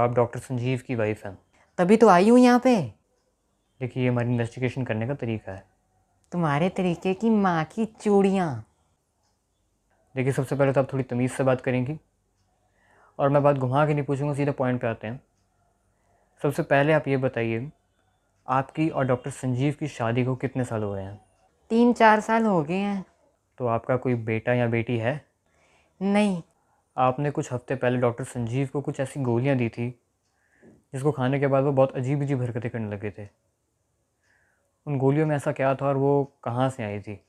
आप डॉक्टर संजीव की वाइफ हैं। तभी तो आई हूँ यहाँ पे। देखिए, ये हमारी इन्वेस्टिगेशन करने का तरीका है। तुम्हारे तरीके की माँ की चूड़ियाँ। देखिए, सबसे पहले तो आप थोड़ी तमीज़ से बात करेंगी और मैं बात घुमा के नहीं पूछूंगा, सीधे पॉइंट पे आते हैं। सबसे पहले आप ये बताइए, आपकी और डॉक्टर संजीव की शादी को कितने साल हो गए हैं? 3-4 साल हो गए हैं। तो आपका कोई बेटा या बेटी है? नहीं। आपने कुछ हफ्ते पहले डॉक्टर संजीव को कुछ ऐसी गोलियां दी थी जिसको खाने के बाद वो बहुत अजीब अजीब हरकतें करने लगे थे। उन गोलियों में ऐसा क्या था और वो कहाँ से आई थी?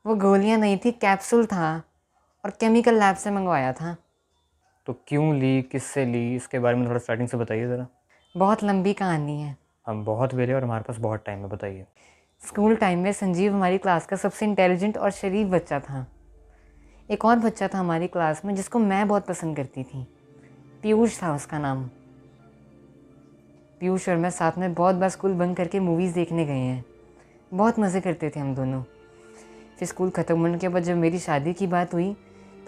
वो गोलियाँ नहीं थी, कैप्सूल था और केमिकल लैब से मंगवाया था। तो क्यों ली, किससे ली, इसके बारे में थोड़ा स्टार्टिंग से बताइए ज़रा। बहुत लंबी कहानी है। हम बहुत वेले और हमारे पास बहुत टाइम है, बताइए। स्कूल टाइम में संजीव हमारी क्लास का सबसे इंटेलिजेंट और शरीफ बच्चा था। एक और बच्चा था हमारी क्लास में जिसको मैं बहुत पसंद करती थी। पीयूष था उसका नाम। पीयूष और मैं साथ में बहुत बार स्कूल बंक करके मूवीज़ देखने गए हैं। बहुत मज़े करते थे हम दोनों। फिर स्कूल ख़त्म होने के बाद जब मेरी शादी की बात हुई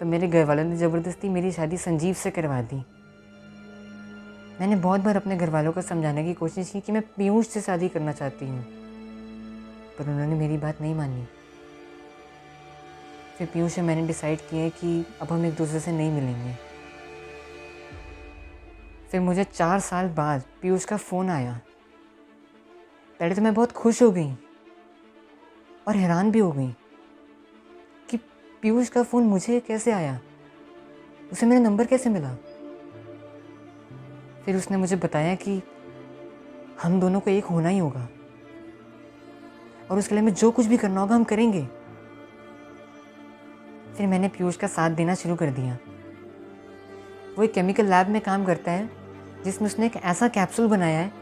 तो मेरे घर वालों ने ज़बरदस्ती मेरी शादी संजीव से करवा दी। मैंने बहुत बार अपने घर वालों को समझाने की कोशिश की कि मैं पीयूष से शादी करना चाहती हूँ, पर उन्होंने मेरी बात नहीं मानी। फिर पीयूष से मैंने डिसाइड किया कि अब हम एक दूसरे से नहीं मिलेंगे। फिर मुझे 4 साल बाद पीयूष का फ़ोन आया। पहले तो मैं बहुत खुश हो गई और हैरान भी हो गई कि पीयूष का फ़ोन मुझे कैसे आया, उसे मेरा नंबर कैसे मिला। फिर उसने मुझे बताया कि हम दोनों को एक होना ही होगा और उसके लिए हमें जो कुछ भी करना होगा हम करेंगे। फिर मैंने पीयूष का साथ देना शुरू कर दिया। वो एक केमिकल लैब में काम करता है जिसमें उसने एक ऐसा कैप्सूल बनाया है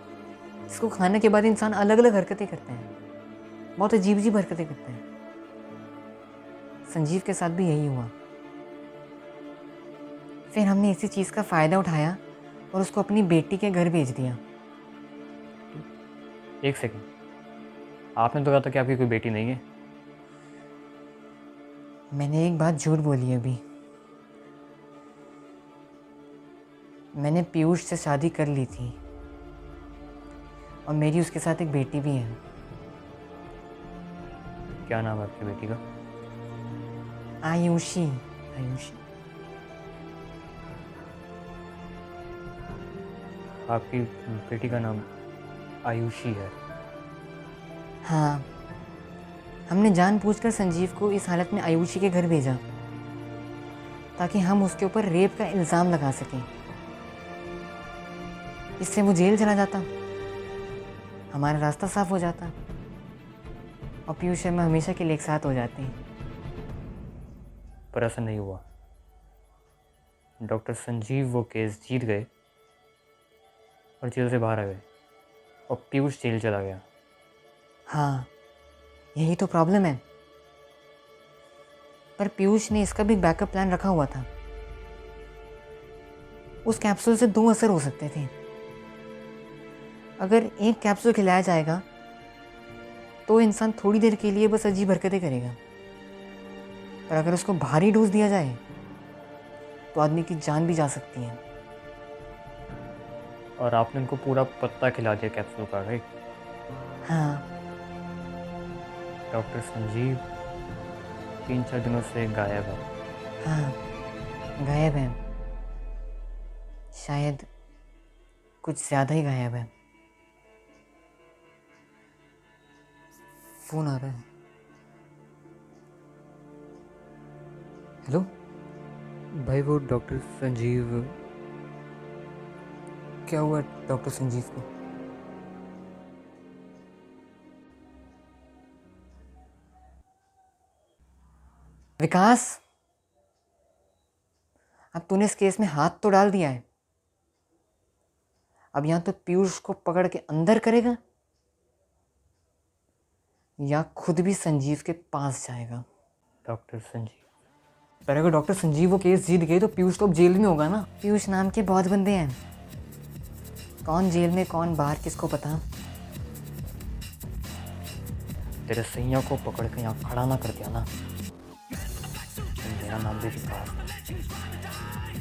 जिसको खाने के बाद इंसान अलग अलग हरकतें करते हैं, बहुत अजीब अजीब हरकतें करते हैं। संजीव के साथ भी यही हुआ। फिर हमने इसी चीज़ का फ़ायदा उठाया और उसको अपनी बेटी के घर भेज दिया। एक सेकंड, आपने तो कहा था कि आपकी कोई बेटी नहीं है। मैंने एक बात झूठ बोली अभी। मैंने पीयूष से शादी कर ली थी और मेरी उसके साथ एक बेटी भी है। क्या नाम है आपकी बेटी का? आयुषी। आयुषी। आपकी बेटी का नाम आयुषी है? हाँ, हमने जानबूझकर संजीव को इस हालत में आयुषी के घर भेजा ताकि हम उसके ऊपर रेप का इल्ज़ाम लगा सकें। इससे वो जेल चला जाता, हमारा रास्ता साफ हो जाता और पीयूष शर्मा हमेशा के लिए एक साथ हो जाते हैं। पर ऐसा नहीं हुआ। डॉक्टर संजीव वो केस जीत गए और जेल से बाहर आ गए और पीयूष जेल चला गया। हाँ, यही तो प्रॉब्लम है। पर पीयूष ने इसका भी बैकअप प्लान रखा हुआ था। उस कैप्सूल से 2 असर हो सकते थे। अगर एक कैप्सूल खिलाया जाएगा तो इंसान थोड़ी देर के लिए बस अजीब हरकतें करेगा, पर अगर उसको भारी डोज दिया जाए तो आदमी की जान भी जा सकती है। और आपने उनको पूरा पत्ता खिला दिया कैप्सूल का, राइट? हाँ। डॉक्टर संजीव 3-4 दिनों से गायब है। हाँ, गायब है। शायद कुछ ज़्यादा ही गायब है। फ़ोन आ रहा है। हेलो भाई, वो डॉक्टर संजीव। क्या हुआ डॉक्टर संजीव को? विकास, अब तूने इस केस में हाथ तो डाल दिया है। अब या तो पीयूष को पकड़ के अंदर करेगा या खुद भी संजीव के पास जाएगा। डॉक्टर संजीव? पर अगर डॉक्टर संजीव वो केस जीत गए तो पीयूष तो अब जेल में होगा ना। पीयूष नाम के बहुत बंदे हैं, कौन जेल में कौन बाहर किसको पता। तेरे सैया को पकड़ के यहाँ खड़ा ना कर दिया ना, तो मेरा नाम भी विकास है।